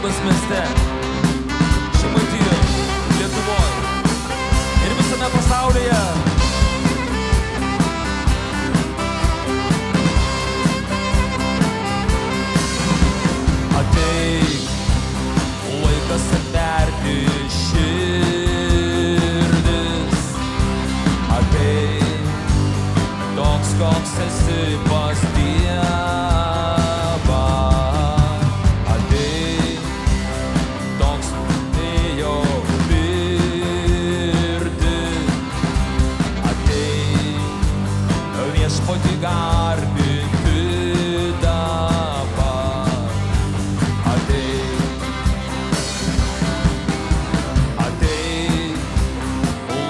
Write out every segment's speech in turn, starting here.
Klaipėdos mieste, Žemaitijoje, Lietuvoje ir visame pasaulyje. Ateik, laikas atverti širdis. Ateik, toks koks esi pas Dievą. Ateik, toks ėjo mirti. Ateik, viešpatį garbinti dabar. Ateik,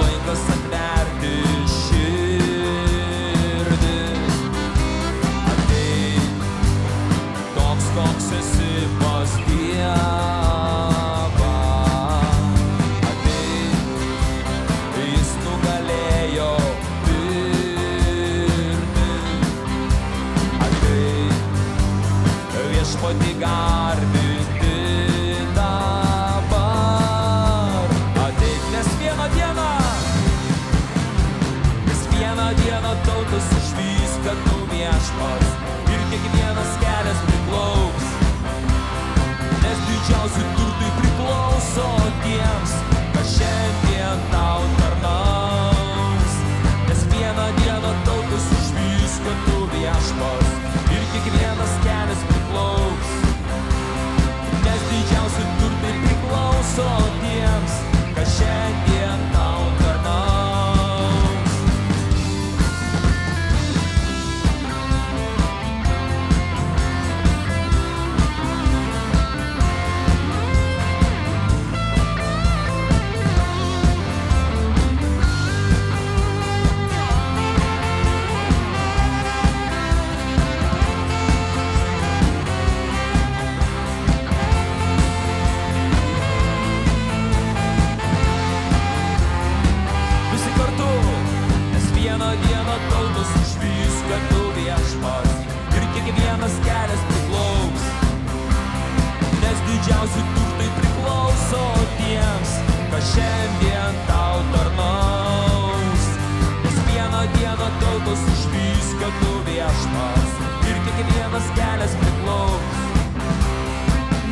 laikas atverti širdis. Ateik, toks koks esi pas Dievą. Ateik, jis nugalėjo mirtį. Ateik, viešpatį garbinti dabar. Ateik, nes vieną dieną tautas išvys, kad tu viešpats ir kiekvienas kelias priklauks. Nes didžiausi turtai priklauso tiems, kas šiandien tau tarnaus. Nes vieną dieną tautas išvys, kad tu viešpats ir kiekvienas kelias priklauks. Nes didžiausi turtai priklauso tiems, kas šiandien tau tarnaus. Kiekvienas kelias priklauks, nes didžiausi turtai priklauso tiems, kas šiandien tau tarnaus. Nes vieną dieną tautos išvys, kad tu viešpats ir kiekvienas kelias priklauks,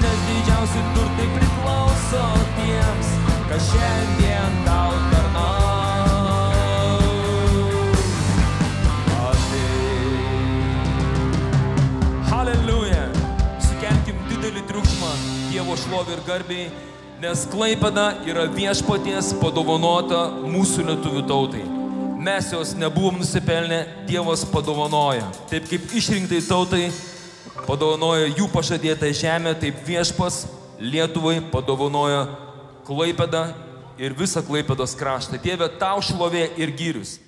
nes didžiausi turtai priklauso tiems, kas šiandien tau tarnaus. Halleluja! Sukelkim didelį triukšmą Dievo šlovei ir garbei, nes Klaipėda yra viešpaties padovanota mūsų lietuvių tautai. Mes jos nebuvom nusipelnę, Dievas padovanoja. Taip kaip išrinktai tautai padovanoja jų pažadėtą žemę, taip viešpas Lietuvai padovanoja Klaipėdą ir visą Klaipėdos kraštą. Dieve, tau šlovė ir gyrius.